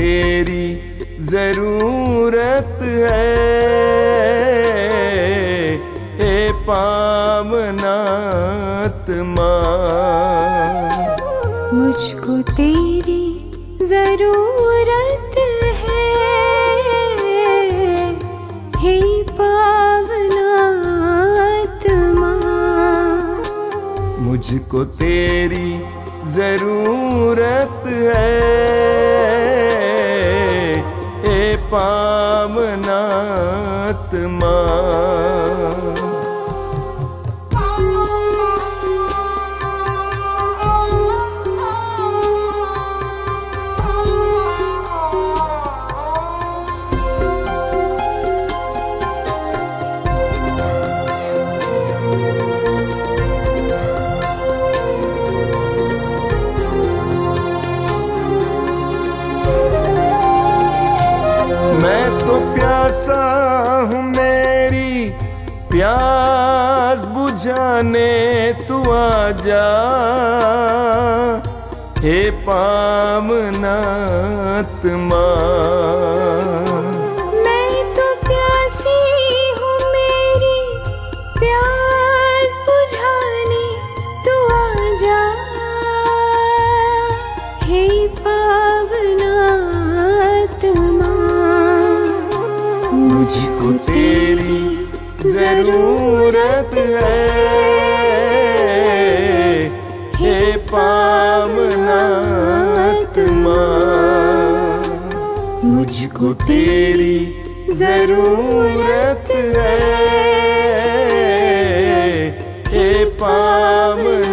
तेरी जरूरत है, हे पावनात्मा। मुझको तेरी जरूरत है, हे पावनात्मा। मुझको तेरी जरूरत है, हे पावनात्मा। मैं तो प्यासा हूँ, मेरी प्यास बुझाने तू आजा, हे पावनात्मा। मैं तो प्यासी हूँ, मेरी प्यास बुझाने तू आजा, हे पावनात्मा। मुझको तेरी जरूरत है, हे पावनात्मा। मुझको तेरी जरूरत है, हे पावनात्मा।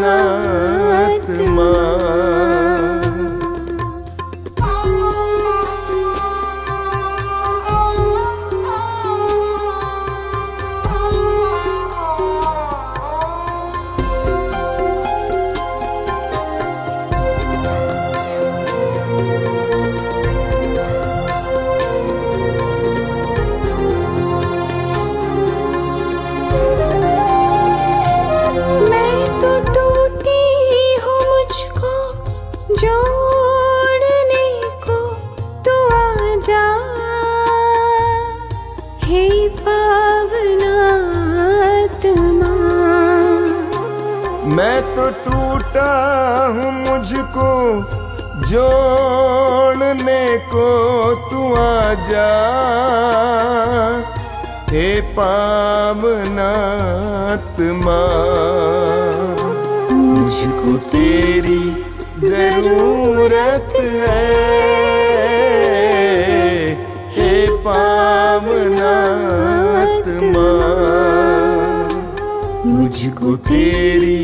जोड़ने को तू आजा, हे पावनात्मा। मैं तो टूटा हूँ, मुझको जोड़ने को तू आजा, हे पावनात्मा। मुझको तेरी जरूरत है, हे पावनात्मा। मुझको तेरी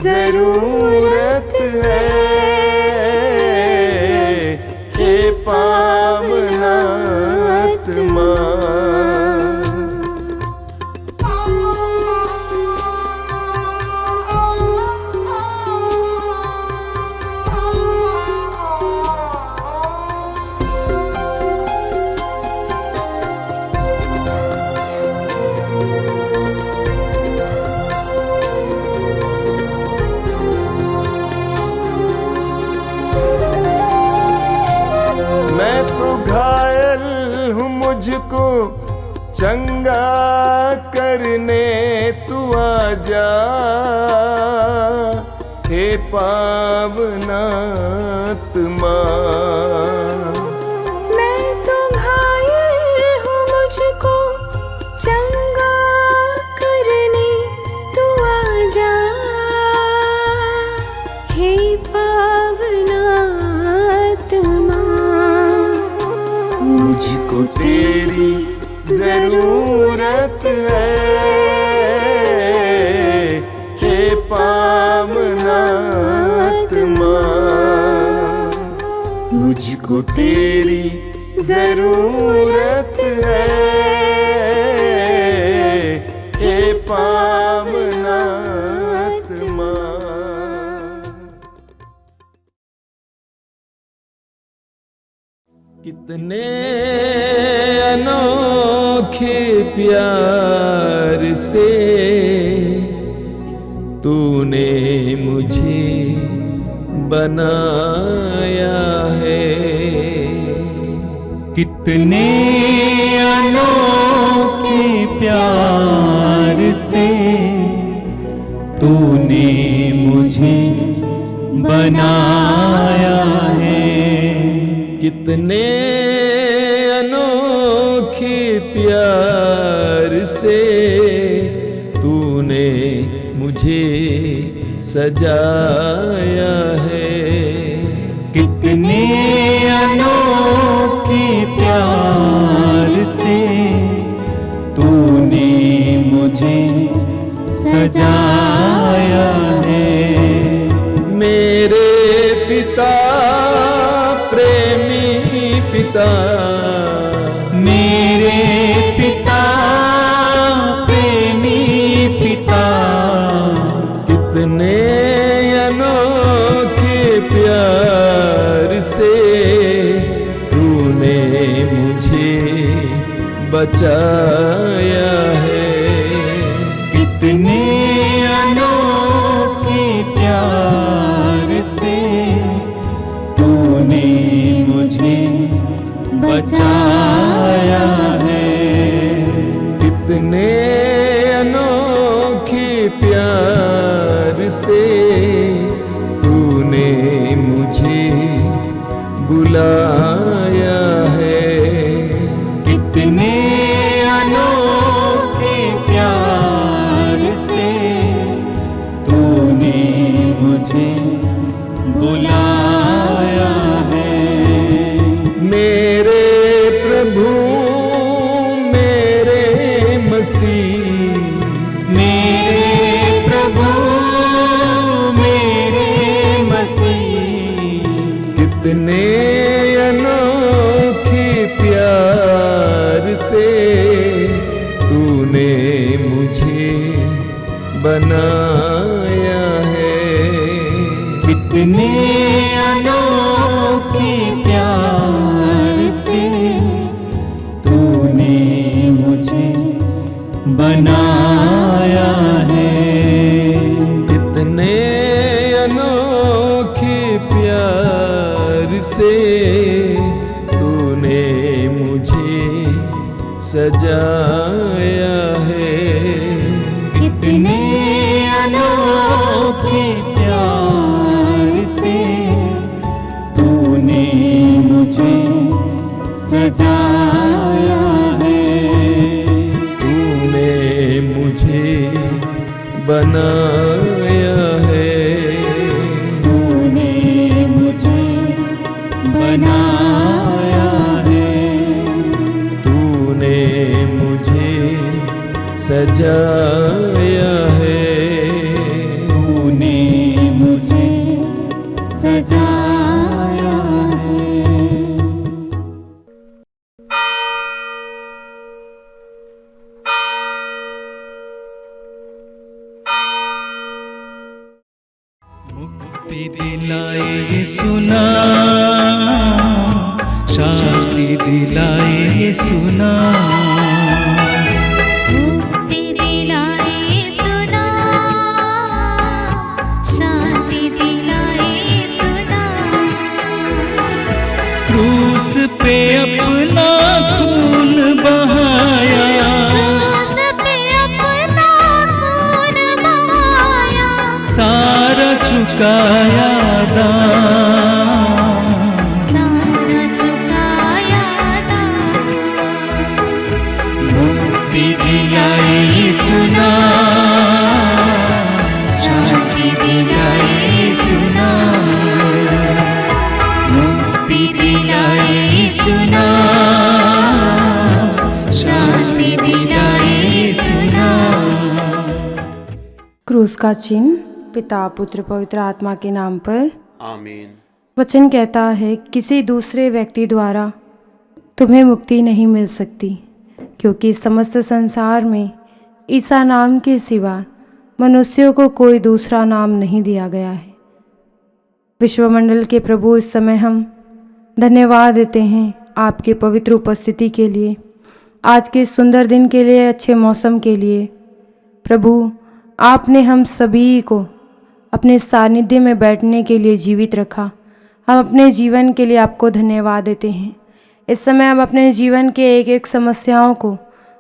जरूरत है, हे पावनात्मा। मैं तो घायल हूँ, मुझको चंगा करने तू आजा, हे पावनात्मा। मैं तो घायल हूँ, मुझको चंगा करने तू आजा, हे पावनात्मा। मुझको तेरी जरूरत है, हे पावनात्मा। मुझको तेरी जरूरत है, हे पावनात्मा। कितने अनोखे प्यार से तूने मुझे बनाया है, कितने अनोखे प्यार से तूने मुझे बनाया है। कितने अनोखे प्यार से तूने मुझे सजाया है। कितने अनोखे प्यार से तूने मुझे सजाया है। मेरे पिता प्रेमी पिता, मेरे पिता प्रेमी पिता, कितने अनोखे प्यार से तूने मुझे बचाया है। कितने अनोखे प्यार से तूने मुझे बचाया है। कितने अनोखे प्यार से तूने मुझे बुलाया है। कितने अनोखे प्यार से तूने मुझे बुलाया है। मेरे प्रभु मेरे मसीह, मेरे प्रभु मेरे मसीह, कितने अनोखे प्यार से तूने मुझे बनाया है। कितने अनोखे प्यार से तूने मुझे बनाया है। कितने अनोखे प्यार से तूने मुझे सजाया है। कितने अनोखे प्यार से तूने मुझे सजाया है। तूने मुझे बनाया है। तूने मुझे बनाया है। तूने मुझे सजाया है। तूने मुझे सजाया है। मुक्ति दिलाए यीशु नाम, शांति दिलाए यीशु नाम। मुक्ति दिलाए यीशु नाम, शांति दिलाए यीशु नाम। क्रूस पे अपना खून बहाया, क्रूस पे अपना खून बहाया, सारा चुकाया दाम। सारा चुकाया दाम। मुक्ति दिलाए यीशु नाम, शांति दिलाए यीशु नाम। मुक्ति दिलाए यीशु नाम, शांति दिलाए यीशु नाम। क्रूस का चिन्ह पिता पुत्र पवित्र आत्मा के नाम पर आमीन। वचन कहता है, किसी दूसरे व्यक्ति द्वारा तुम्हें मुक्ति नहीं मिल सकती, क्योंकि समस्त संसार में ईसा नाम के सिवा मनुष्यों को कोई दूसरा नाम नहीं दिया गया है। विश्वमंडल के प्रभु, इस समय हम धन्यवाद देते हैं आपके पवित्र उपस्थिति के लिए, आज के सुंदर दिन के लिए, अच्छे मौसम के लिए। प्रभु, आपने हम सभी को अपने सानिध्य में बैठने के लिए जीवित रखा। हम अपने जीवन के लिए आपको धन्यवाद देते हैं। इस समय हम अपने जीवन के एक एक समस्याओं को,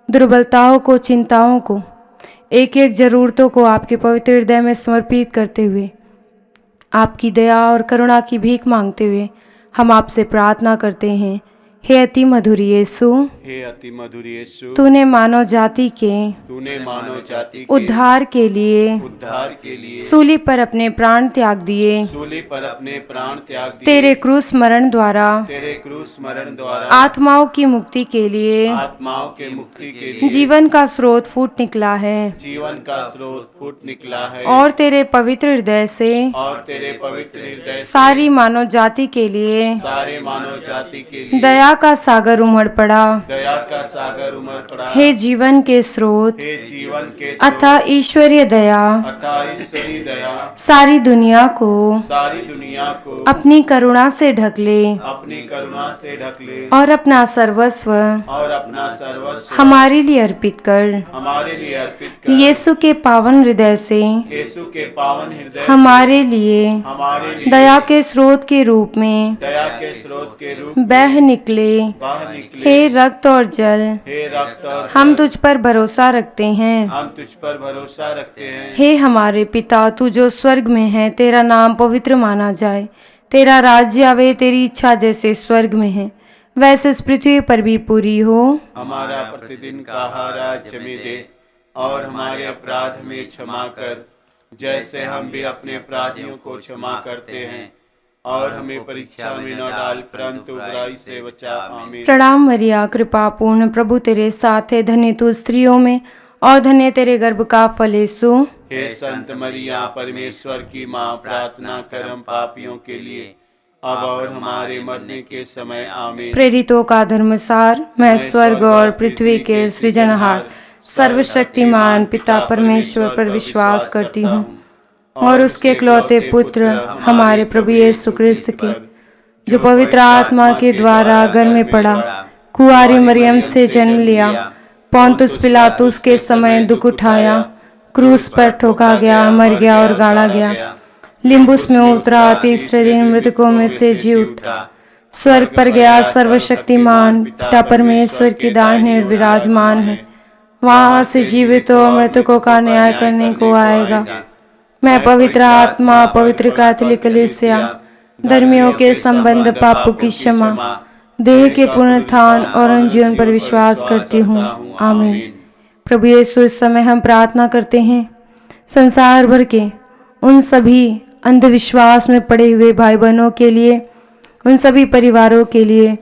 दुर्बलताओं को, चिंताओं को, एक एक ज़रूरतों को आपके पवित्र हृदय में समर्पित करते हुए, आपकी दया और करुणा की भीख मांगते हुए हम आपसे प्रार्थना करते हैं। हे अति मधुर यीशु, हे अति मधुर यीशु, तूने मानव जाति के तूने मानव जाति के उद्धार के लिए सूली पर अपने प्राण त्याग दिए। सूली पर अपने प्राण त्याग दिए। तेरे क्रूस मरण द्वारा आत्माओं की मुक्ति के लिए जीवन का स्रोत फूट निकला है। और तेरे पवित्र हृदय से सारी मानव जाति के लिए दया का सागर उमड़ पड़ा। हे जीवन के स्रोत अतः ईश्वरीय दया सारी दुनिया को अपनी करुणा से ढक ले और अपना सर्वस्व हमारे लिए अर्पित कर। यीशु के पावन हृदय से हमारे लिए दया के स्रोत के रूप में बह निकले। हे रक्त और जल, हम तुझ पर भरोसा रखते हैं। हे हमारे पिता, तू जो स्वर्ग में है, तेरा नाम पवित्र माना जाए। तेरा राज्य आवे, तेरी इच्छा जैसे स्वर्ग में है वैसे इस पृथ्वी पर भी पूरी हो। हमारा प्रतिदिन का आहार आज हमें दे और हमारे अपराध में क्षमा कर, जैसे हम भी अपने अपराधियों को क्षमा करते हैं, और हमें परीक्षा में न डाल परंतु बुराई से बचा। आमीन। प्रणाम मरिया, कृपा पूर्ण, प्रभु तेरे साथ है। धन्य तू स्त्रियों में और धन्य तेरे गर्भ का फल यीशु। हे संत मरिया, परमेश्वर की माँ, प्रार्थना कर हम पापियों के लिए अब और हमारे मरने के समय। आमीन। प्रेरितों का धर्मसार, मैं स्वर्ग और पृथ्वी के सृजनहार सर्वशक्तिमान पिता परमेश्वर पर विश्वास करती हूँ और उसके इकलौते पुत्र हमारे प्रभु यीशु क्रिस्त के, जो पवित्र आत्मा के द्वारा घर में पड़ा, कुंवारी मरियम से जन्म लिया, पोंतुस पिलातुस के समय दुख उठाया, क्रूस पर ठोका गया, मर गया और गाड़ा गया, लिम्बुस में उतरा, तीसरे दिन मृतकों में से जी उठा, स्वर्ग पर गया, सर्वशक्तिमान पिता परमेश्वर की दाहिने ओर विराजमान है, वहां से जीवितों और मृतकों का न्याय करने को आएगा। मैं पवित्र आत्मा, पवित्र कैथोलिक कलीसिया, धर्मियों के संबंध, पापों की क्षमा, देह के पुनरुत्थान और उन जीवन पर विश्वास करती हूँ। आमीन। प्रभु यीशु, इस समय हम प्रार्थना करते हैं संसार भर के उन सभी अंधविश्वास में पड़े हुए भाई बहनों के लिए, उन सभी परिवारों के लिए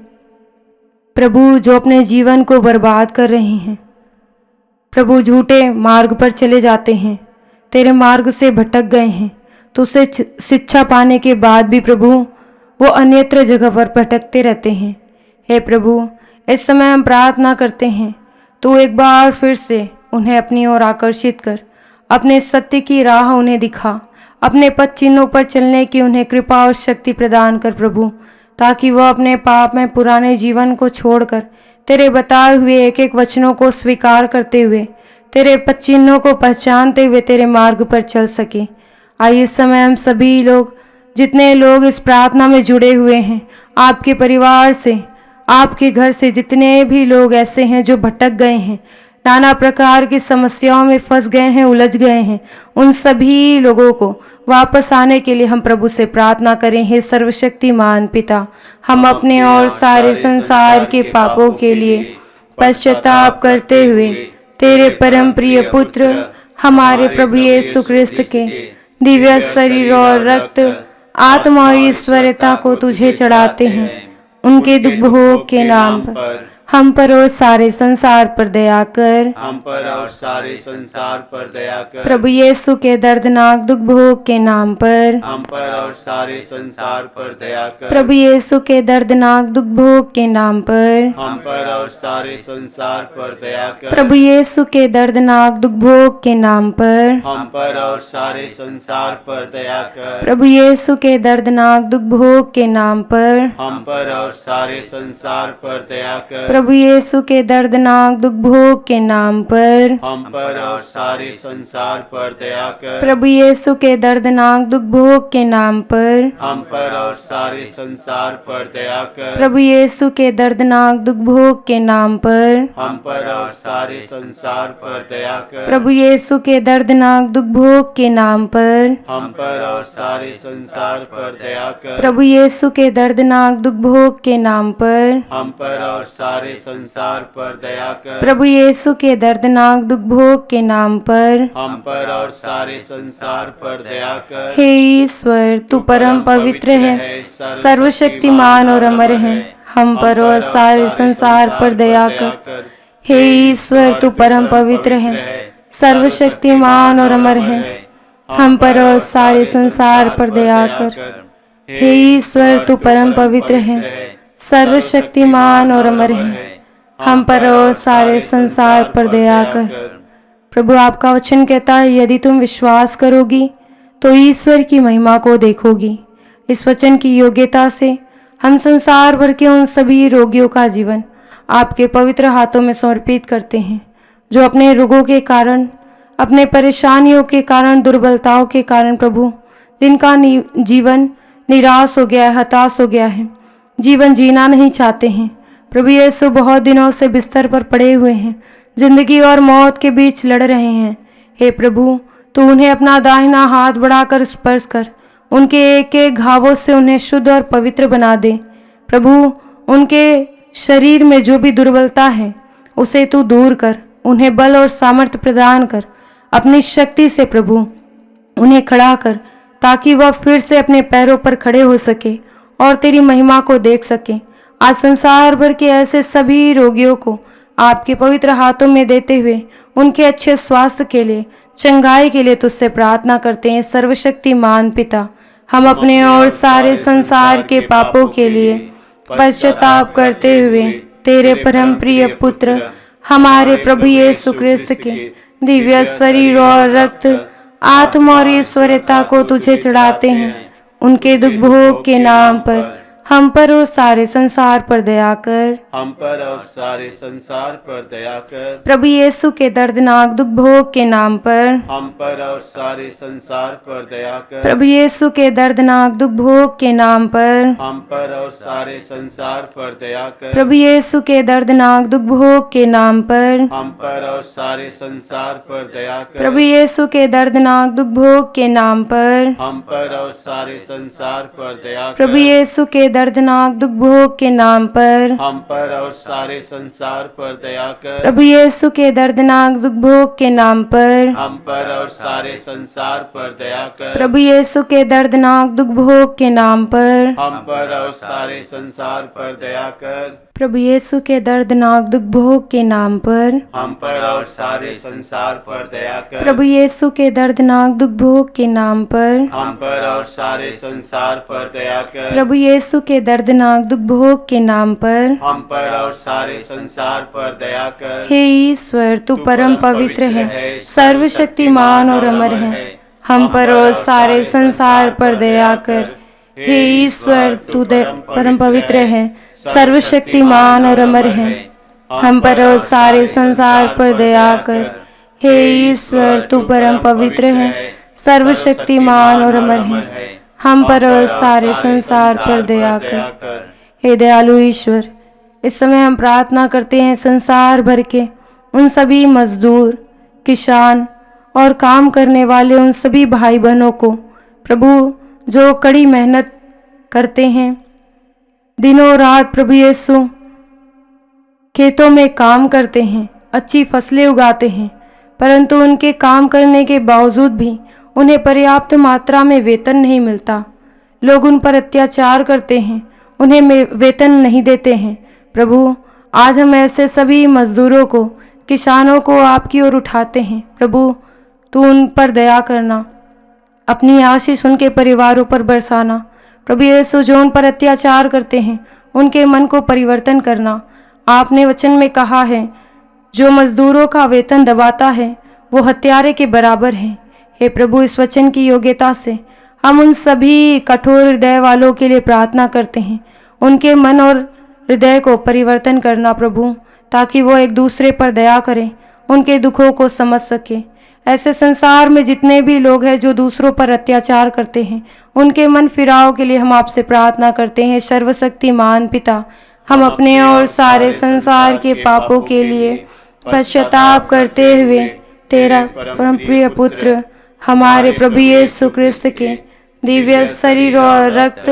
प्रभु, जो अपने जीवन को बर्बाद कर रहे हैं। प्रभु, झूठे मार्ग पर चले जाते हैं, तेरे मार्ग से भटक गए हैं, तो उसे शिक्षा पाने के बाद भी प्रभु वो अन्यत्र जगह पर भटकते रहते हैं। हे प्रभु, इस समय हम प्रार्थना करते हैं, तो एक बार फिर से उन्हें अपनी ओर आकर्षित कर, अपने सत्य की राह उन्हें दिखा, अपने पद चिन्हों पर चलने की उन्हें कृपा और शक्ति प्रदान कर प्रभु, ताकि वह अपने पाप में पुराने जीवन को छोड़कर तेरे बताए हुए एक एक वचनों को स्वीकार करते हुए, तेरे पद चिन्हों को पहचानते हुए तेरे मार्ग पर चल सके। आइए इस समय हम सभी लोग, जितने लोग इस प्रार्थना में जुड़े हुए हैं, आपके परिवार से, आपके घर से जितने भी लोग ऐसे हैं जो भटक गए हैं, नाना प्रकार की समस्याओं में फंस गए हैं, उलझ गए हैं, उन सभी लोगों को वापस आने के लिए हम प्रभु से प्रार्थना करें। हे सर्वशक्तिमान पिता, हम अपने और सारे संसार के पापों के लिए पश्चाताप करते हुए तेरे परम प्रिय पुत्र हमारे प्रभु यीशु क्रिस्त के दिव्य शरीर और रक्त, आत्मा और ईश्वरता को तुझे चढ़ाते हैं। उनके दुख भोग के नाम पर हम पर और सारे संसार पर दया कर। हम पर और सारे संसार पर दया कर। प्रभु यीशु के दर्दनाक दुख भोग के नाम पर हम पर और सारे संसार पर दया कर। प्रभु यीशु के दर्दनाक दुख भोग के नाम पर हम पर और सारे संसार पर दया कर। प्रभु यीशु के दर्दनाक दुख भोग के नाम पर हम पर और सारे संसार पर दया कर। प्रभु यीशु के दर्दनाक दुख भोग के नाम पर हम पर और सारे संसार पर दया कर। प्रभु यीशु के दर्दनाक दुख भोग के नाम पर, हम पर और सारे संसार पर दया कर। प्रभु यीशु के दर्दनाक दुख भोग के नाम पर, हम पर और सारे संसार पर दया कर। प्रभु यीशु के दर्दनाक दुख भोग के नाम पर, हम पर और सारे संसार पर दया कर। प्रभु यीशु के दर्दनाक दुख भोग के नाम पर, हम पर और सारे संसार पर दया कर। प्रभु यीशु के दर्दनाक दुख भोग के नाम पर, हम पर और सारे संसार पर दया कर। प्रभु यीशु के दर्दनाक दुख भोग के नाम पर, हम पर और सारे संसार पर दया कर। हे ईश्वर, तू परम पवित्र है, सर्वशक्तिमान और अमर है, हम पर और सारे संसार पर दया कर। हे ईश्वर, तू परम पवित्र है, सर्वशक्तिमान और अमर है, हम पर और सारे संसार पर दया कर। हे ईश्वर, तू परम पवित्र है, सर्वशक्तिमान और अमर है, हम पर और सारे संसार पर दया कर। प्रभु, आपका वचन कहता है, यदि तुम विश्वास करोगी तो ईश्वर की महिमा को देखोगी। इस वचन की योग्यता से हम संसार भर के उन सभी रोगियों का जीवन आपके पवित्र हाथों में समर्पित करते हैं, जो अपने रोगों के कारण, अपने परेशानियों के कारण, दुर्बलताओं के कारण प्रभु, जिनका जीवन निराश हो गया है, हताश हो गया है, जीवन जीना नहीं चाहते हैं। प्रभु यीशु बहुत दिनों से बिस्तर पर पड़े हुए हैं, जिंदगी और मौत के बीच लड़ रहे हैं। हे प्रभु, तू उन्हें अपना दाहिना हाथ बढ़ाकर स्पर्श कर, उनके एक एक घावों से उन्हें शुद्ध और पवित्र बना दे। प्रभु, उनके शरीर में जो भी दुर्बलता है उसे तू दूर कर, उन्हें बल और सामर्थ्य प्रदान कर। अपनी शक्ति से प्रभु उन्हें खड़ा कर, ताकि वह फिर से अपने पैरों पर खड़े हो सके और तेरी महिमा को देख सके। आज संसार भर के ऐसे सभी रोगियों को आपके पवित्र हाथों में देते हुए उनके अच्छे स्वास्थ्य के लिए, चंगाई के लिए तुझसे प्रार्थना करते हैं। सर्वशक्तिमान पिता, हम अपने और सारे संसार के पापों के लिए पश्चाताप करते हुए तेरे परम प्रिय पुत्र हमारे प्रभु यीशु ख्रिस्त के दिव्य शरीर और रक्त, आत्मा और ईश्वरता को तुझे चढ़ाते हैं। उनके दुख भोग के नाम पर हम पर और सारे संसार पर दया कर। हम पर और सारे संसार पर दया कर। प्रभु यीशु के दर्दनाक दुख भोग के नाम पर हम पर और सारे संसार पर दया कर। प्रभु यीशु के दर्दनाक दुख भोग के नाम पर हम पर और सारे संसार पर दया कर। प्रभु यीशु के दर्दनाक दुख भोग के नाम पर हम पर और सारे संसार पर दया कर। प्रभु यीशु के दर्दनाक दुख भोग के नाम पर हम पर और सारे संसार पर दया कर। प्रभु यीशु के दर्दनाक दुख भोग के नाम पर हम पर और सारे संसार पर दया कर। प्रभु यीशु के दर्दनाक दुख भोग के नाम पर हम पर और सारे संसार पर दया कर। प्रभु यीशु के दर्दनाक दुख भोग के नाम पर हम पर और सारे संसार पर दया कर। प्रभु यीशु के दर्दनाक दुख भोग के नाम पर हम पर और सारे संसार पर दया कर। प्रभु यीशु के दर्दनाक दुख भोग के नाम पर हम पर और सारे संसार पर दया कर। प्रभु यीशु के दर्दनाक दुख भोग के नाम पर हम पर और सारे संसार पर दया कर। हे ईश्वर, तू परम पवित्र है, सर्वशक्तिमान और अमर है, हम पर और सारे संसार पर दया कर। हे ईश्वर, तू परम पवित्र है, सर्वशक्तिमान और अमर है, हम पर और सारे संसार पर दया कर। हे ईश्वर, तू परम पवित्र है, सर्वशक्तिमान और अमर है, हम पर और सारे संसार पर दया कर। हे दयालु ईश्वर, इस समय हम प्रार्थना करते हैं संसार भर के उन सभी मजदूर, किसान और काम करने वाले उन सभी भाई बहनों को, प्रभु, जो कड़ी मेहनत करते हैं, दिनों रात प्रभु यीशु खेतों में काम करते हैं, अच्छी फसलें उगाते हैं, परंतु उनके काम करने के बावजूद भी उन्हें पर्याप्त मात्रा में वेतन नहीं मिलता। लोग उन पर अत्याचार करते हैं, उन्हें वेतन नहीं देते हैं। प्रभु, आज हम ऐसे सभी मजदूरों को, किसानों को आपकी ओर उठाते हैं। प्रभु, तू उन पर दया करना, अपनी आशीष उनके परिवारों पर बरसाना। प्रभु यीशु, जो उन पर अत्याचार करते हैं उनके मन को परिवर्तन करना। आपने वचन में कहा है, जो मजदूरों का वेतन दबाता है वो हत्यारे के बराबर है। हे प्रभु, इस वचन की योग्यता से हम उन सभी कठोर हृदय वालों के लिए प्रार्थना करते हैं। उनके मन और हृदय को परिवर्तन करना प्रभु, ताकि वो एक दूसरे पर दया करें, उनके दुखों को समझ सके। ऐसे संसार में जितने भी लोग हैं जो दूसरों पर अत्याचार करते हैं, उनके मन फिराव के लिए हम आपसे प्रार्थना करते हैं। सर्वशक्तिमान पिता, हम अपने और सारे संसार के पापों के लिए पश्चाताप करते हुए तेरा परम प्रिय पुत्र हमारे प्रभु यीशु क्रिस्त के दिव्य शरीर और रक्त,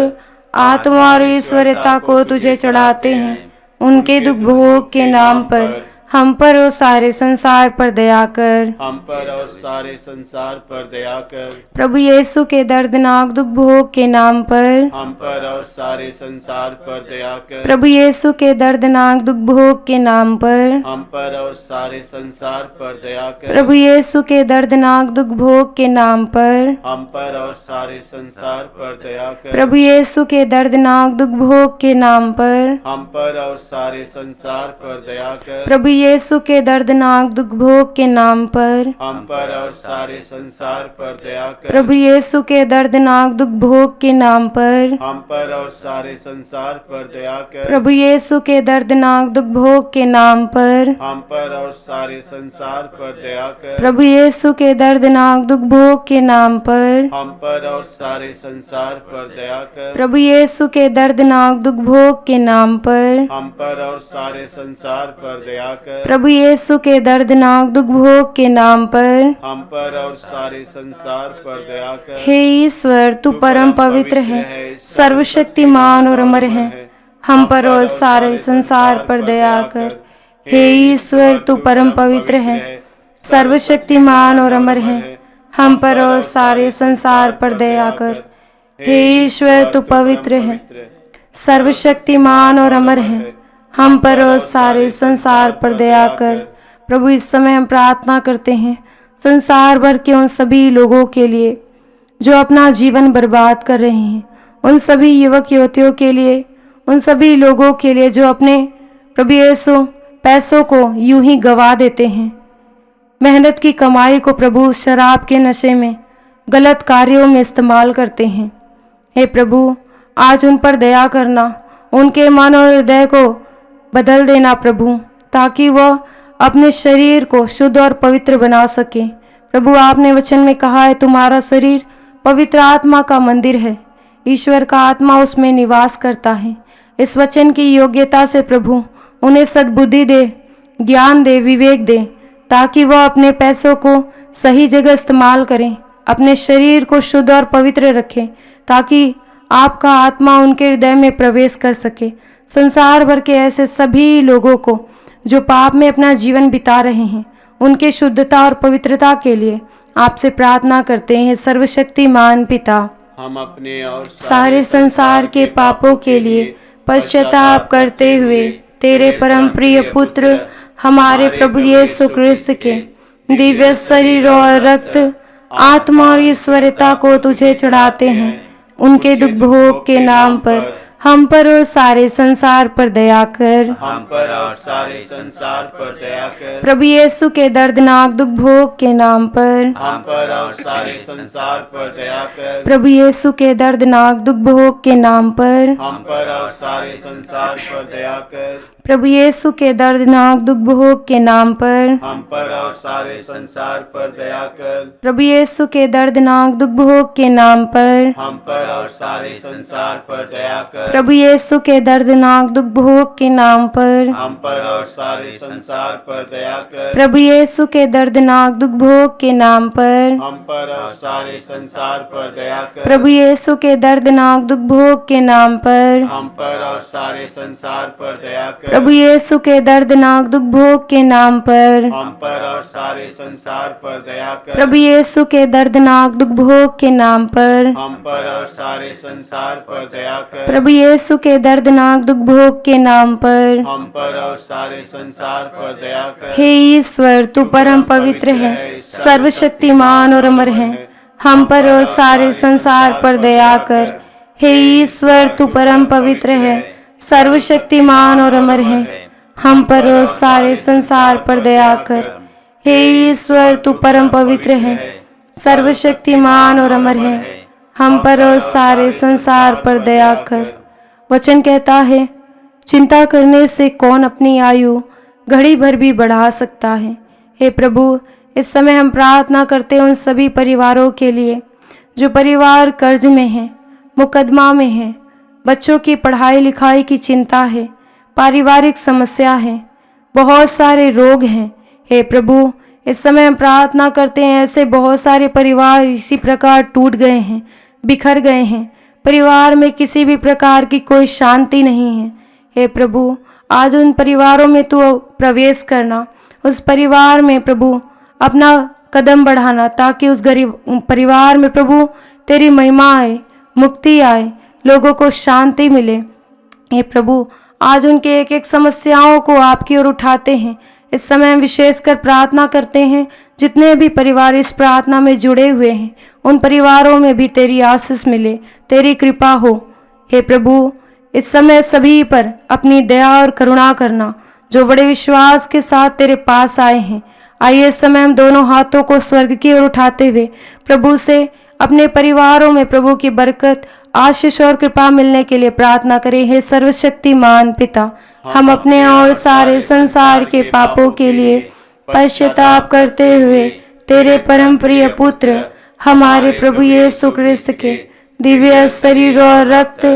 आत्मा और ईश्वरता को तुझे चढ़ाते हैं। उनके दुख भोग के नाम पर हम पर और सारे संसार पर दया कर। हम पर और सारे संसार पर दया कर। प्रभु यीशु के दर्दनाक दुख भोग के नाम पर हम पर और सारे संसार पर दया कर। प्रभु यीशु के दर्दनाक दुख भोग के नाम पर हम पर और सारे संसार पर दया कर। प्रभु यीशु के दर्दनाक दुख भोग के नाम पर हम पर और सारे संसार पर दया कर। प्रभु यीशु के दर्दनाक दुख भोग के नाम पर हम पर और सारे संसार पर दया कर। प्रभु यीशु के दर्दनाक दुख भोग के नाम पर हम पर और सारे संसार पर दया कर। प्रभु यीशु के दर्दनाक दुख भोग के नाम पर हम पर और सारे संसार पर दया कर। प्रभु यीशु के दर्दनाक दुख भोग के नाम पर हम पर और सारे संसार पर दया कर। प्रभु यीशु के दर्दनाक दुख भोग के नाम पर हम पर और सारे संसार पर दया कर। प्रभु यीशु के दर्दनाक दुख भोग के नाम पर हम पर और सारे संसार पर दया कर। प्रभु यीशु के दर्दनाक दुख भोग के नाम पर हम पर और सारे संसार पर दया कर। हे ईश्वर, तू परम पवित्र है, सर्वशक्तिमान और अमर है, हम पर और सारे संसार पर दया कर। हे ईश्वर, तू परम पवित्र है, सर्वशक्तिमान और अमर है, हम पर और सारे संसार पर दया कर। हे ईश्वर, तू पवित्र है, सर्वशक्तिमान और अमर है, हम पर और सारे संसार पर दया कर। प्रभु, इस समय हम प्रार्थना करते हैं संसार भर के उन सभी लोगों के लिए जो अपना जीवन बर्बाद कर रहे हैं, उन सभी युवक युवतियों के लिए, उन सभी लोगों के लिए जो अपने प्रभु यीशु पैसों को यूं ही गवा देते हैं, मेहनत की कमाई को प्रभु शराब के नशे में, गलत कार्यों में इस्तेमाल करते हैं। हे प्रभु, आज उन पर दया करना, उनके मन और हृदय को बदल देना प्रभु, ताकि वह अपने शरीर को शुद्ध और पवित्र बना सके। प्रभु, आपने वचन में कहा है तुम्हारा शरीर पवित्र आत्मा का मंदिर है, ईश्वर का आत्मा उसमें निवास करता है। इस वचन की योग्यता से प्रभु उन्हें सद्बुद्धि दे, ज्ञान दे, विवेक दे, ताकि वह अपने पैसों को सही जगह इस्तेमाल करें, अपने शरीर को शुद्ध और पवित्र रखें, ताकि आपका आत्मा उनके हृदय में प्रवेश कर सके। संसार भर के ऐसे सभी लोगों को जो पाप में अपना जीवन बिता रहे हैं, उनके शुद्धता और पवित्रता के लिए आपसे प्रार्थना करते हैं। सर्वशक्तिमान पिता, हम अपने और सारे संसार के पापों के लिए पश्चाताप करते हुए तेरे परम प्रिय पुत्र हमारे प्रभु यीशु क्रिस्त के दिव्य शरीर और रक्त, आत्मा और ईश्वरता को तुझे चढ़ाते हैं। उनके दुख भोग के नाम पर हम पर और सारे संसार पर दया कर। हम पर और सारे संसार पर दया कर। प्रभु यीशु के दर्दनाक दुख भोग के नाम पर हम पर और सारे संसार पर दया कर। प्रभु यीशु के दर्दनाक दुख भोग के नाम पर हम पर और सारे संसार पर दया कर। प्रभु यीशु के दर्दनाक दुख भोग के नाम पर हम पर और सारे संसार पर दया कर। प्रभु यीशु के दर्दनाक दुख भोग के नाम पर हम पर और सारे संसार पर दया कर। प्रभु यीशु के दर्दनाक दुख भोग के नाम पर हम पर और सारे संसार पर दया कर। प्रभु यीशु के दर्दनाक दुख भोग के नाम पर हम पर और सारे संसार पर दया कर। प्रभु यीशु के दर्दनाक दुख भोग के नाम पर हम पर और सारे संसार पर दया कर। प्रभु यीशु के दर्दनाक दुख भोग के नाम पर हम पर और सारे संसार पर दया कर। प्रभु यीशु के दर्दनाक दुख भोग के नाम पर हम पर और सारे संसार पर दया कर। प्रभु यीशु के दर्दनाक दुख भोग के नाम पर हम पर और सारे संसार पर दया कर। हे ईश्वर, तू परम पवित्र है, सर्वशक्तिमान और अमर है, हम पर और सारे संसार पर दया कर। हे ईश्वर, तू परम पवित्र है, सर्वशक्तिमान और अमर है, हम पर और सारे संसार पर दया कर। हे ईश्वर, तू परम पवित्र है, सर्वशक्तिमान और अमर है, हम पर और सारे संसार पर दया कर। वचन कहता है, चिंता करने से कौन अपनी आयु घड़ी भर भी बढ़ा सकता है। हे प्रभु, इस समय हम प्रार्थना करते हैं उन सभी परिवारों के लिए जो परिवार कर्ज में है, मुकदमा में है, बच्चों की पढ़ाई लिखाई की चिंता है, पारिवारिक समस्या है, बहुत सारे रोग हैं। हे प्रभु, इस समय हम प्रार्थना करते हैं ऐसे बहुत सारे परिवार इसी प्रकार टूट गए हैं, बिखर गए हैं, परिवार में किसी भी प्रकार की कोई शांति नहीं है। हे प्रभु, आज उन परिवारों में तू प्रवेश करना, उस परिवार में प्रभु अपना कदम बढ़ाना, ताकि उस गरीब परिवार में प्रभु तेरी महिमा आए, मुक्ति आए, लोगों को शांति मिले। हे प्रभु, आज उनके एक एक समस्याओं को आपकी ओर उठाते हैं। इस समय हम विशेषकर प्रार्थना करते हैं जितने भी परिवार इस प्रार्थना में जुड़े हुए हैं, उन परिवारों में भी तेरी आशीष मिले, तेरी कृपा हो। हे प्रभु, इस समय सभी पर अपनी दया और करुणा करना जो बड़े विश्वास के साथ तेरे पास आए हैं। आइए इस समय हम दोनों हाथों को स्वर्ग की ओर उठाते हुए प्रभु से अपने परिवारों में प्रभु की बरकत, आशीष और कृपा मिलने के लिए प्रार्थना करें। हे सर्वशक्तिमान पिता, हम अपने और सारे संसार के पापों के लिए पश्चाताप करते हुए तेरे परम प्रिय पुत्र हमारे प्रभु यीशु ख्रिस्त के दिव्य शरीर और रक्त,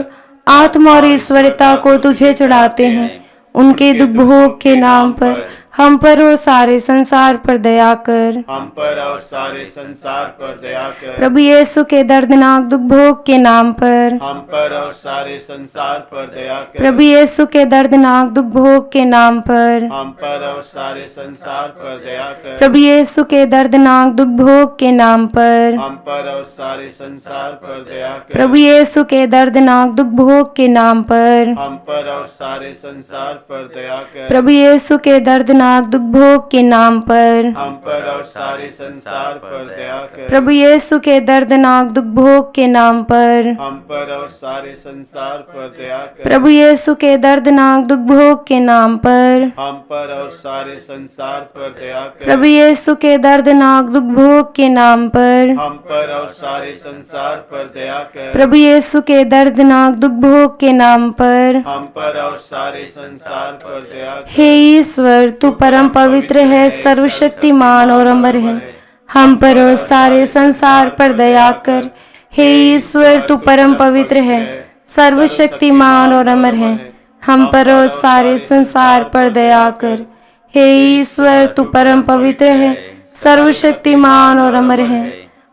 आत्मा और ईश्वरता को तुझे चढ़ाते हैं। उनके दुख भोग के नाम पर हम पर और सारे संसार पर दया कर। हम पर और सारे संसार पर दया कर। प्रभु यीशु के दर्दनाक दुख भोग के नाम पर हम पर और सारे संसार पर दया कर। प्रभु यीशु के दर्दनाक दुख भोग के नाम पर हम पर और सारे संसार पर दया कर। प्रभु यीशु के दर्दनाक दुख भोग के नाम पर हम पर और सारे संसार पर दया कर। प्रभु यीशु के दर्दनाक दुख भोग के नाम पर हम पर और सारे संसार पर दया कर। प्रभु यीशु के दर्दनाक दुख भोग के नाम पर हम पर और सारे संसार पर दया कर। प्रभु यीशु के दर्दनाक दुख भोग के नाम पर हम पर और सारे संसार पर दया कर। प्रभु यीशु के दर्दनाक दुख भोग के नाम पर हम पर और सारे संसार पर दया कर। प्रभु यीशु के दर्दनाक दुख भोग के नाम पर हम पर और सारे संसार पर दया कर। प्रभु यीशु के दर्दनाक दुख भोग के नाम पर हम पर और सारे संसार पर दया कर। हे ईश्वर, तू परम पवित्र है, सर्वशक्तिमान और अमर है, हम पर और सारे संसार पर दया कर। हे ईश्वर, तू परम पवित्र है, सर्वशक्तिमान और अमर है, हम पर और सारे संसार पर दया कर। हे ईश्वर, तू परम पवित्र है, सर्वशक्तिमान और अमर है,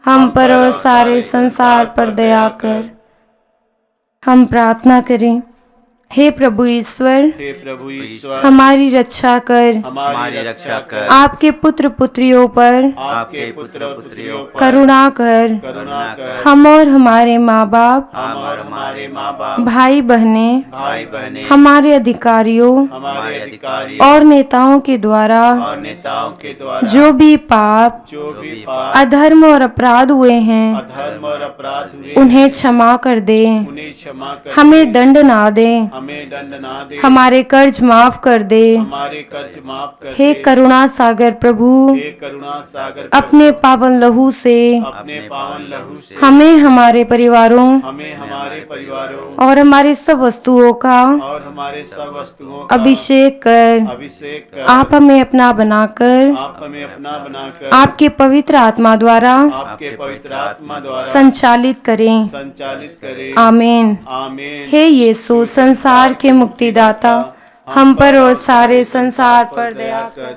हम पर और सारे संसार पर दया कर। हम प्रार्थना करें। हे प्रभु ईश्वर, हे प्रभु ईश्वर, हमारी रक्षा कर, हमारी रक्षा कर। आपके पुत्र पुत्रियों पर आपके पुत्र पुत्रियों पर करुणा कर। करुणा कर। हम और हमारे माँ बाप, हम और हमारे माँ बाप, भाई बहनें, भाई बहनें, हमारे अधिकारियों हमारे अधिकारी और नेताओं के द्वारा और नेताओं के द्वारा जो भी पाप, जो भी पाप, अधर्म और अपराध हुए हैं, अधर्म और अपराध हुए, उन्हें क्षमा कर दे, उन्हें क्षमा कर। हमें दंड ना दे, हमें दंड ना दे, हमारे कर्ज माफ कर दे। हमारे कर्ज माफ कर हे दे। करुणा सागर प्रभु, हे करुणा सागर, अपने पावन लहू से अपने पावन लहू से हमें, हमारे परिवारों हमें, हमारे परिवारों और हमारी सब वस्तुओं का और हमारे सब वस्तुओं का अभिषेक कर। अभिषेक कर। आप हमें अपना बनाकर आप हमें अपना बनाकर आपके पवित्र आत्मा द्वारा आपके पवित्र आत्मा द्वारा संचालित करें। संचालित करें। आमीन। आमीन। हे यीशु, संसार के मुक्तिदाता, हम पर और सारे संसार पर दया कर।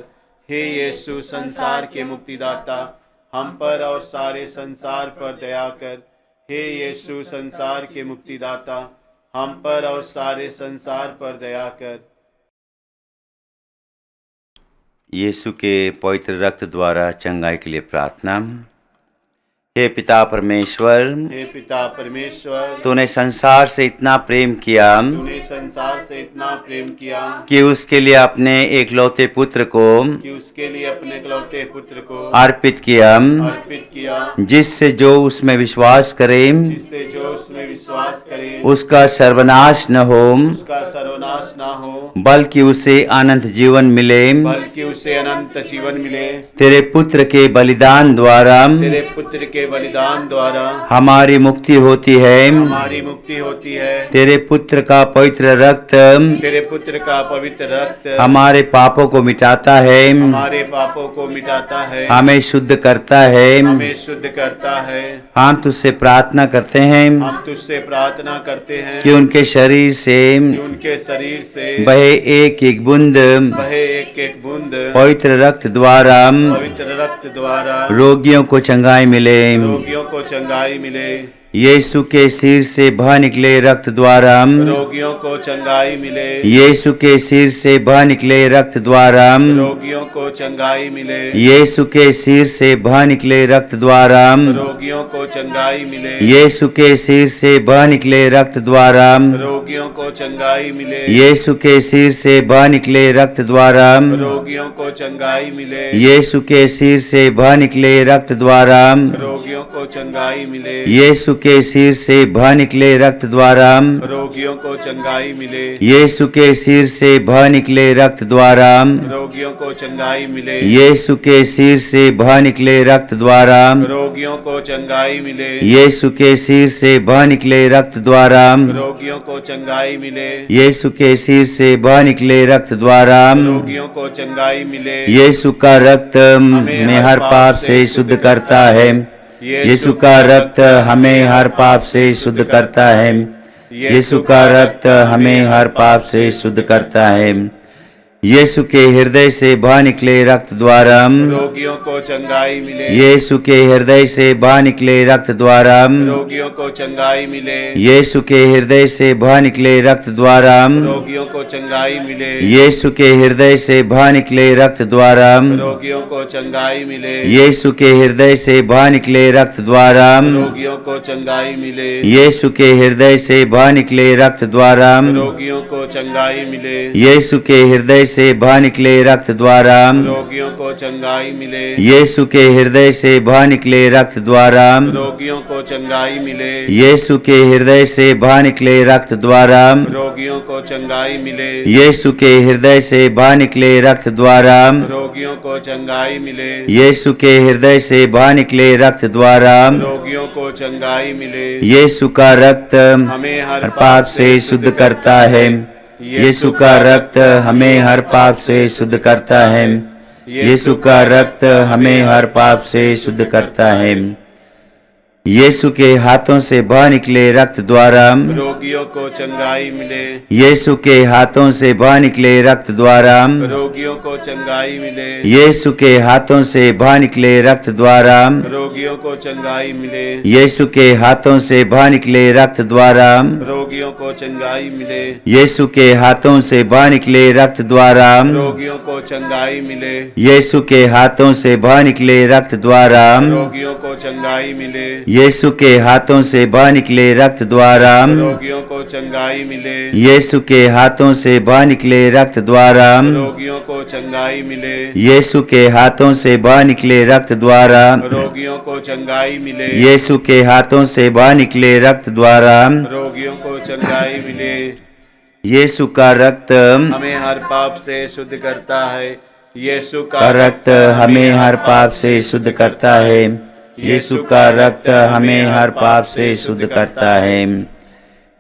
हे यीशु, संसार के मुक्तिदाता, हम पर और सारे संसार पर दया कर। हे यीशु, संसार के मुक्तिदाता, हम पर और सारे संसार पर दया कर। यीशु के पवित्र रक्त द्वारा चंगाई के लिए प्रार्थना। हे पिता परमेश्वर, हे पिता परमेश्वर, तूने संसार से इतना प्रेम किया तूने संसार से इतना प्रेम किया कि उसके लिए अपने एकलौते पुत्र को कि उसके लिए अपने इकलौते पुत्र को अर्पित किया, अर्पित किया, जिससे जो उसमें विश्वास करे जिससे जो उसमें विश्वास करे उसका सर्वनाश न हो, उसका सर्वनाश ना हो, बल्कि उसे अनंत जीवन मिले। बल्कि उसे अनंत जीवन मिले। तेरे पुत्र के बलिदान द्वारा तेरे पुत्र के बलिदान द्वारा हमारी मुक्ति होती है। हमारी मुक्ति होती है। तेरे पुत्र का पवित्र रक्त तेरे पुत्र का पवित्र रक्त हमारे पापों को मिटाता है, हमारे पापों को मिटाता है, हमें शुद्ध करता है। हमें शुद्ध करता है। हम तुझसे प्रार्थना करते हैं हम तुझसे प्रार्थना करते हैं कि उनके शरीर से कि उनके शरीर से बहे एक एक बूंद बहे एक एक बूंद पवित्र रक्त द्वारा पवित्र रक्त द्वारा रोगियों को चंगाई मिले। रोगियों को चंगाई मिले। यीशु के सिर से बह निकले रक्त द्वारा रोगियों को चंगाई मिले। यीशु के सिर से बह निकले रक्त द्वारा रोगियों को चंगाई मिले। यीशु के सिर से बह निकले रक्त द्वारा रोगियों को चंगाई मिले। यीशु के सिर से बह निकले रक्त द्वारा रोगियों को चंगाई मिले। यीशु के सिर से बह निकले रक्त द्वारा रोगियों को चंगाई मिले। यीशु के सिर से बह निकले रक्त द्वारा रोगियों को चंगाई मिले। यीशु के सिर से बह निकले रक्त द्वारा रोगियों को चंगाई मिले। यीशु के सिर से बह निकले रक्त द्वारा रोगियों को चंगाई मिले। यीशु के सिर से बह निकले रक्त द्वारा रोगियों को चंगाई मिले। यीशु के सिर से बह निकले रक्त द्वारा रोगियों को चंगाई मिले। यीशु के सिर से बह निकले रक्त द्वारा रोगियों को चंगाई मिले। यीशु का रक्त हमें हर पाप से शुद्ध करता है। यीशु का रक्त हमें हर पाप से शुद्ध करता है। यीशु का रक्त हमें हर पाप से शुद्ध करता है। यीशु के हृदय से बह निकले रक्त द्वारा रोगियों को चंगाई मिले। यीशु के हृदय से बह निकले रक्त द्वारा रोगियों को चंगाई मिले। यीशु के हृदय से बह निकले रक्त द्वारा रोगियों को चंगाई मिले। यीशु के हृदय से बह निकले रक्त द्वारा रोगियों को चंगाई मिले। यीशु के हृदय से बह निकले रक्त द्वारा रोगियों को चंगाई मिले। यीशु के हृदय से बह निकले रक्त द्वारा रोगियों को चंगाई मिले। यीशु के हृदय से बह निकले रक्त द्वारा रोगियों को चंगाई मिले। यीशु के हृदय से बह निकले रक्त द्वारा रोगियों को चंगाई मिले। यीशु के हृदय से बह निकले रक्त द्वारा रोगियों को चंगाई मिले। यीशु के हृदय से बह निकले रक्त द्वारा रोगियों को चंगाई मिले। यीशु के हृदय से बह निकले रक्त द्वारा रोगियों को चंगाई मिले। यीशु का रक्त हमें हर पाप से शुद्ध करता है। यीशु का रक्त हमें हर पाप से शुद्ध करता है। यीशु का रक्त हमें हर पाप से शुद्ध करता है। यीशु के हाथों से बह निकले रक्त द्वारा रोगियों को चंगाई मिले। यीशु के हाथों से बह निकले रक्त द्वारा रोगियों को चंगाई मिले। यीशु के हाथों से बह निकले रक्त द्वारा रोगियों को चंगाई मिले। यीशु के हाथों से बह निकले रक्त द्वारा रोगियों को चंगाई मिले। यीशु के हाथों से बह निकले रक्त द्वारा रोगियों को चंगाई मिले। यीशु के हाथों से बह निकले रक्त द्वारा रोगियों को चंगाई मिले। यीशु के हाथों से बह निकले रक्त द्वारा रोगियों को चंगाई मिले। यीशु के हाथों से बह निकले रक्त द्वारा रोगियों को चंगाई मिले। यीशु के हाथों से बह निकले रक्त द्वारा रोगियों को चंगाई मिले। यीशु के हाथों से बह निकले रक्त द्वारा रोगियों को चंगाई मिले। यीशु का रक्त हमें हर पाप से शुद्ध करता है। यीशु का रक्त हमें हर पाप से शुद्ध करता है। यीशु का रक्त हमें हर पाप से शुद्ध करता है।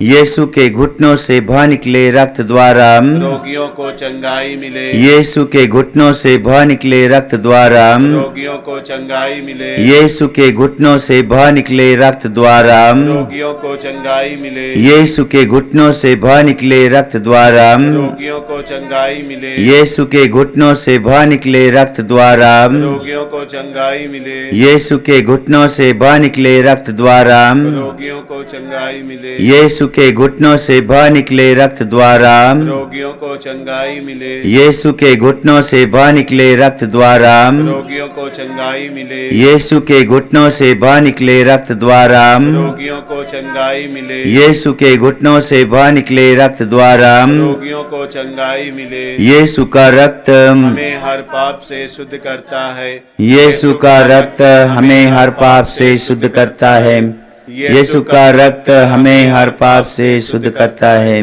यीशु के घुटनों से बह निकले रक्त द्वारा रोगियों को चंगाई मिले। यीशु के घुटनों से बह निकले रक्त द्वारा रोगियों को चंगाई मिले। यीशु के घुटनों से बह निकले रक्त द्वारा रोगियों को चंगाई मिले। यीशु के घुटनों से बह निकले रक्त द्वारा रोगियों को चंगाई मिले। यीशु के घुटनों से बह निकले रक्त द्वारा रोगियों को चंगाई मिले। यीशु के घुटनों से बह निकले रक्त द्वारा रोगियों को चंगाई मिले। यीशु के घुटनों से बह निकले रक्त द्वारा रोगियों को चंगाई मिले। यीशु के घुटनों से बह निकले रक्त द्वारा रोगियों को चंगाई मिले। यीशु के घुटनों से बह निकले रक्त द्वारा रोगियों को चंगाई मिले। यीशु के घुटनों से बह निकले रक्त द्वारा रोगियों को चंगाई मिले। यीशु का रक्त हमें हर पाप से शुद्ध करता है। यीशु का रक्त हमें हर पाप से शुद्ध करता है। यीशु का रक्त हमें हर पाप से शुद्ध करता है।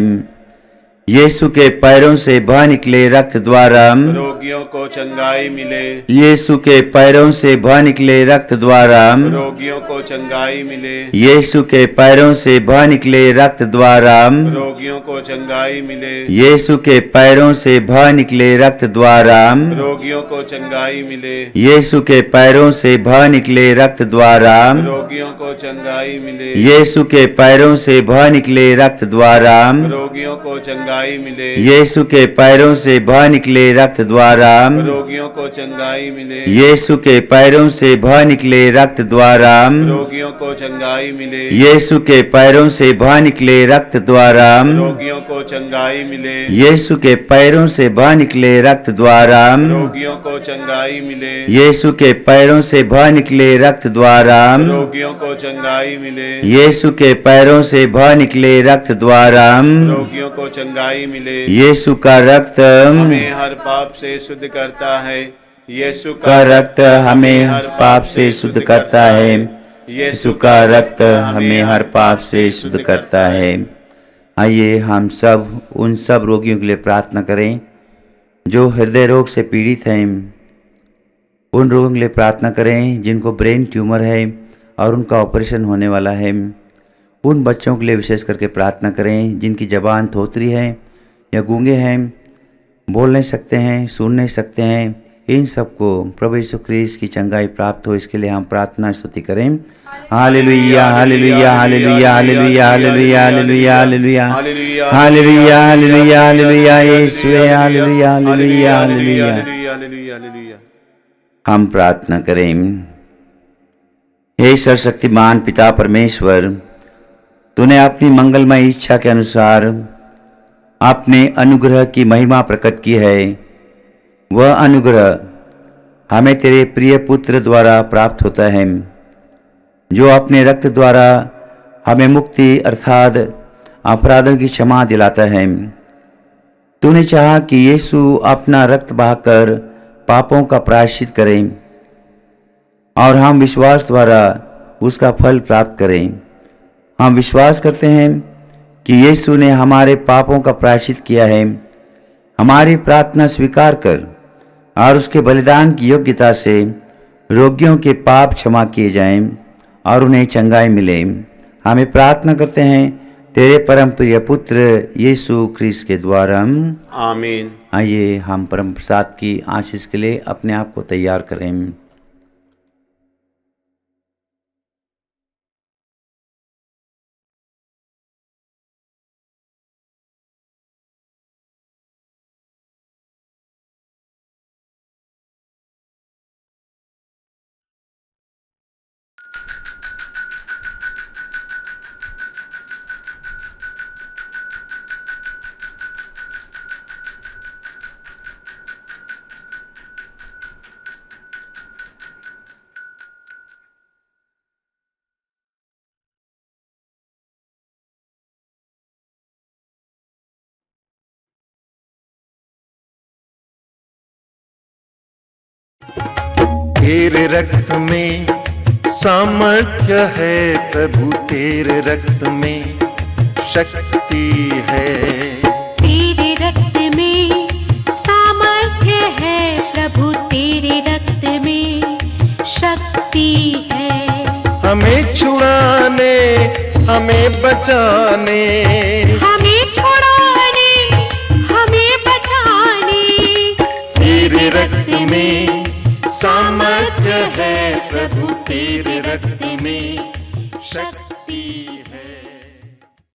यीशु के पैरों से बह निकले रक्त द्वारा रोगियों को चंगाई मिले। यीशु के पैरों से बह निकले रक्त द्वारा रोगियों को चंगाई मिले। यीशु के पैरों से बह निकले रक्त द्वारा रोगियों को चंगाई मिले। यीशु के पैरों से बह निकले रक्त द्वारा रोगियों को चंगाई मिले। यीशु के पैरों से बह निकले रक्त द्वारा रोगियों को चंगाई मिले। यीशु के पैरों से बह निकले रक्त द्वारा रोगियों को चंगाई मिले। यीशु के पैरों से बह निकले रक्त द्वारा रोगियों को चंगाई मिले। यीशु के पैरों से बह निकले रक्त द्वारा रोगियों को चंगाई मिले। यीशु के पैरों से बह निकले रक्त द्वारा रोगियों को चंगाई मिले। यीशु के पैरों से बह निकले रक्त द्वारा रोगियों को चंगाई मिले। यीशु के पैरों से बह निकले रक्त द्वारा रोगियों को चंगाई मिले। यीशु के पैरों से बह निकले रक्त द्वारा रोगियों को चंगाई मिले। यीशु का रक्त हमें हर पाप से शुद्ध करता है। यीशु का रक्त हमें हर पाप से शुद्ध करता है। यीशु का रक्त हमें हर पाप से शुद्ध करता है। आइए हम सब उन सब रोगियों के लिए प्रार्थना करें जो हृदय रोग से पीड़ित हैं। उन रोगों के लिए प्रार्थना करें जिनको ब्रेन ट्यूमर है और उनका ऑपरेशन होने वाला है। उन बच्चों के लिए विशेष करके प्रार्थना करें जिनकी ज़बान थोतरी है या गूंगे हैं, बोल नहीं सकते हैं, सुन नहीं सकते हैं। इन सबको प्रभु यीशु ख्रीस्त की चंगाई प्राप्त हो, इसके लिए हम प्रार्थना स्तुति करें। हालेलुया हालेलुया हालेलुया हालेलुया हालेलुया हालेलुया हालेलुया हालेलुया हालेलुया हालेलुया यीशु हालेलुया हालेलुया हालेलुया। हम प्रार्थना करें। हे सर्वशक्तिमान पिता परमेश्वर, तूने अपनी मंगलमय इच्छा के अनुसार अपने अनुग्रह की महिमा प्रकट की है। वह अनुग्रह हमें तेरे प्रिय पुत्र द्वारा प्राप्त होता है, जो अपने रक्त द्वारा हमें मुक्ति अर्थात अपराधों की क्षमा दिलाता है। तूने चाहा कि यीशु अपना रक्त बहाकर पापों का प्रायश्चित करें और हम विश्वास द्वारा उसका फल प्राप्त करें। हम विश्वास करते हैं कि यीशु ने हमारे पापों का प्रायश्चित किया है। हमारी प्रार्थना स्वीकार कर और उसके बलिदान की योग्यता से रोगियों के पाप क्षमा किए जाएं और उन्हें चंगाई मिले। हमें प्रार्थना करते हैं तेरे परम प्रिय पुत्र यीशु ख्रीस्त के द्वारा, आमीन। आइए हम परम प्रसाद की आशीष के लिए अपने आप को तैयार करें। तेरे रक्त में सामर्थ्य है प्रभु, तेरे रक्त में शक्ति है। तेरे रक्त में सामर्थ्य है प्रभु, तेरे रक्त में शक्ति है। हमें छुड़ाने, हमें बचाने, हमें छुड़ाने, हमें बचाने। तेरे रक्त में सामर्थ्य है प्रभु, तेरे रक्त में शक्ति है।